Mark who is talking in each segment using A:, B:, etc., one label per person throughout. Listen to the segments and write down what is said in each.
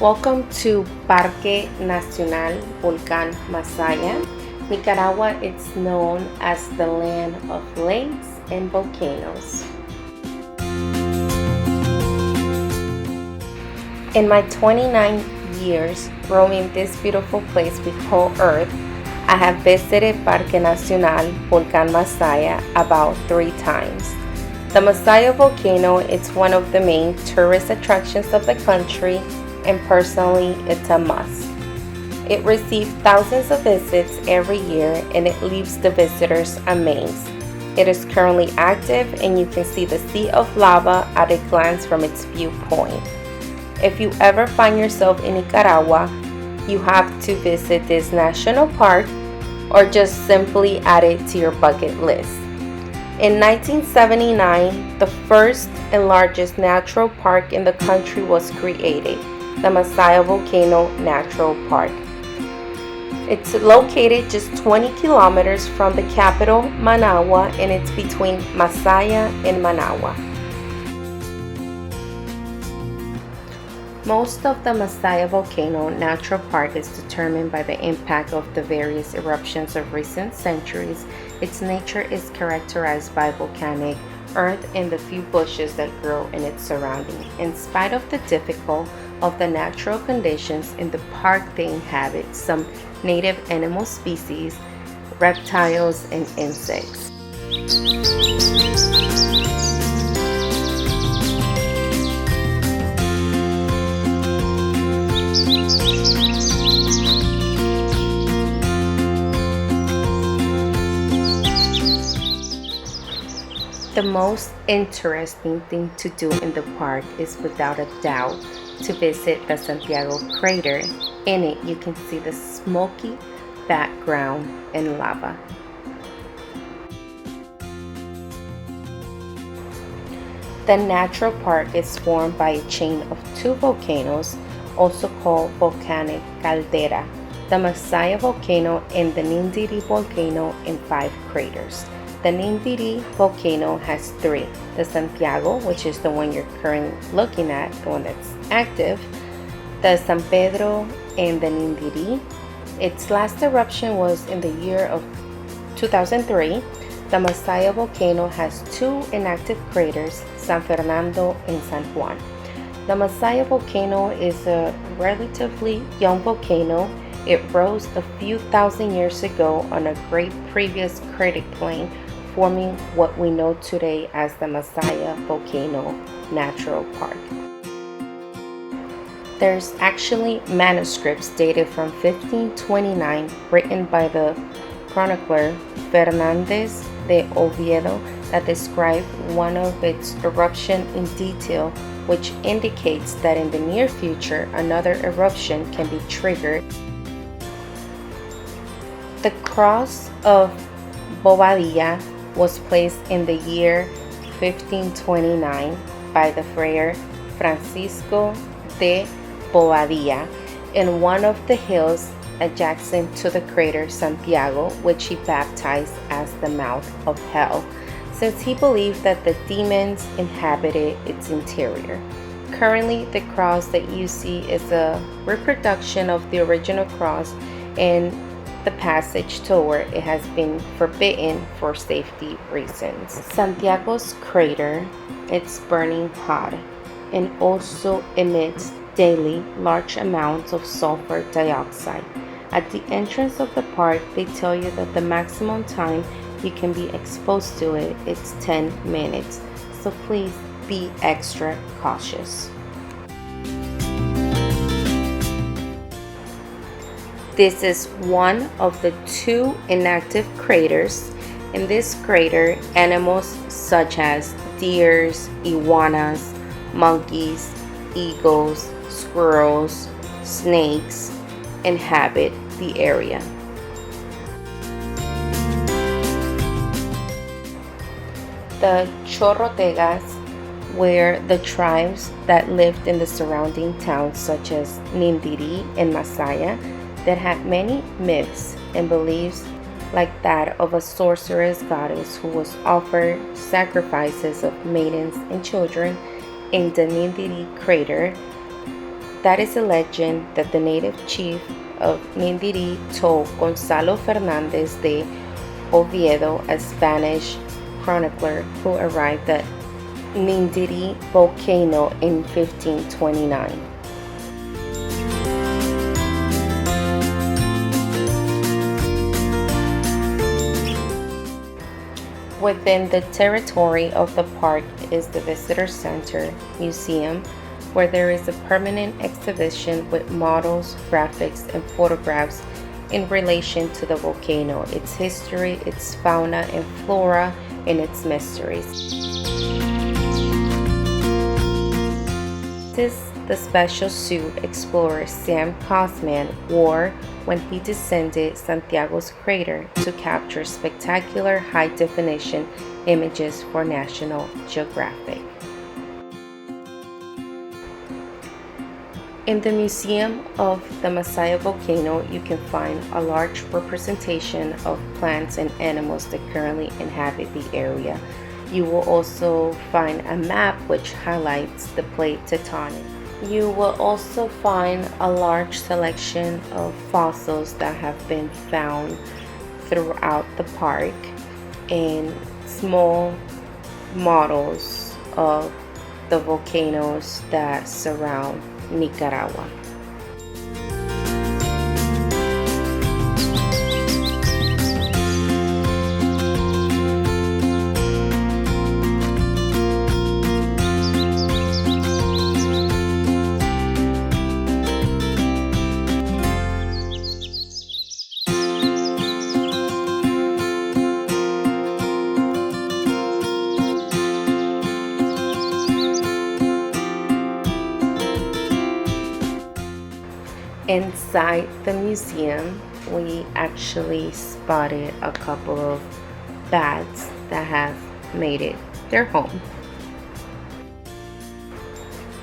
A: Welcome to Parque Nacional Volcan Masaya. Nicaragua is known as the land of lakes and volcanoes. In my 29 years roaming this beautiful place we call Earth, I have visited Parque Nacional Volcan Masaya about 3 times. The Masaya volcano is one of the main tourist attractions of the country, and personally it's a must. It receives thousands of visits every year and it leaves the visitors amazed. It is currently active and you can see the sea of lava at a glance from its viewpoint. If you ever find yourself in Nicaragua, you have to visit this national park or just simply add it to your bucket list. In 1979, the first and largest natural park in the country was created, the Masaya Volcano Natural Park. It's located just 20 kilometers from the capital, Managua, and it's between Masaya and Managua. Most of the Masaya Volcano Natural Park is determined by the impact of the various eruptions of recent centuries. Its nature is characterized by volcanic earth and the few bushes that grow in its surroundings. In spite of the difficulty of the natural conditions in the park, they inhabit some native animal species, reptiles, and insects. The most interesting thing to do in the park is without a doubt to visit the Santiago crater. In it you can see the smoky background and lava. The natural park is formed by a chain of 2 volcanoes, also called volcanic caldera, the Masaya volcano and the Nindiri volcano, and 5 craters. The Nindiri volcano has 3, the Santiago, which is the one you're currently looking at, the one that's active, the San Pedro, and the Nindiri. Its last eruption was in the year of 2003. The Masaya volcano has 2 inactive craters, San Fernando and San Juan. The Masaya volcano is a relatively young volcano. It rose a few thousand years ago on a great previous crater plain, forming what we know today as the Masaya Volcano Natural Park. There's actually manuscripts dated from 1529 written by the chronicler Fernández de Oviedo that describe one of its eruption in detail, which indicates that in the near future another eruption can be triggered. The cross of Bobadilla was placed in the year 1529 by the Friar Francisco de Bobadilla in one of the hills adjacent to the crater Santiago, which he baptized as the mouth of hell, since he believed that the demons inhabited its interior. Currently, the cross that you see is a reproduction of the original cross, and the passage toward it has been forbidden for safety reasons. Santiago's crater, it's burning hot and also emits daily large amounts of sulfur dioxide. At the entrance of the park, they tell you that the maximum time you can be exposed to it is 10 minutes, so please be extra cautious. This is one of the 2 inactive craters. In this crater, animals such as deers, iguanas, monkeys, eagles, squirrels, snakes inhabit the area. The Chorrotegas were the tribes that lived in the surrounding towns such as Nindiri and Masaya, that had many myths and beliefs like that of a sorceress goddess who was offered sacrifices of maidens and children in the Nindiri crater. That is a legend that the native chief of Nindiri told Gonzalo Fernández de Oviedo, a Spanish chronicler who arrived at Nindiri Volcano in 1529. Within the territory of the park is the Visitor Center Museum, where there is a permanent exhibition with models, graphics, and photographs in relation to the volcano, its history, its fauna and flora, and its mysteries. This is the special suit explorer Sam Cosman wore when he descended Santiago's crater to capture spectacular high-definition images for National Geographic. In the Museum of the Masaya volcano, you can find a large representation of plants and animals that currently inhabit the area. You will also find a map which highlights the plate tectonic. You will also find a large selection of fossils that have been found throughout the park and small models of the volcanoes that surround Nicaragua. Inside the museum, we actually spotted a couple of bats that have made it their home.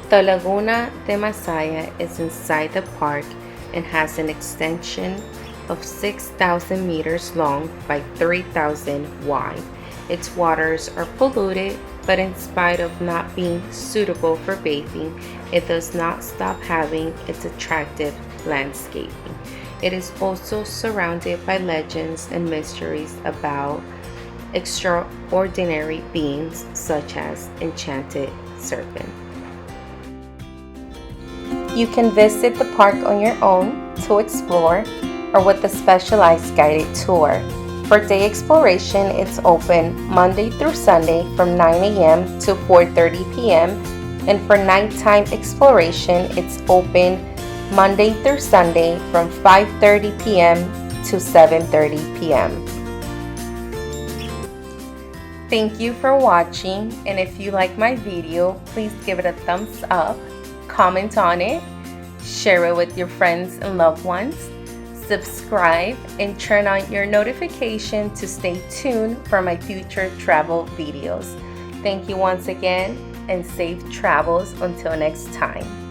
A: The Laguna de Masaya is inside the park and has an extension of 6,000 meters long by 3,000 wide. Its waters are polluted, but in spite of not being suitable for bathing, it does not stop having its attractive landscaping. It is also surrounded by legends and mysteries about extraordinary beings such as enchanted serpent. You can visit the park on your own to explore or with a specialized guided tour. For day exploration, it's open Monday through Sunday from 9 a.m. to 4:30 p.m. And for nighttime exploration, it's open Monday through Sunday from 5:30 p.m. to 7:30 p.m. Thank you for watching, and if you like my video, please give it a thumbs up, comment on it, share it with your friends and loved ones, subscribe, and turn on your notification to stay tuned for my future travel videos. Thank you once again, and safe travels until next time.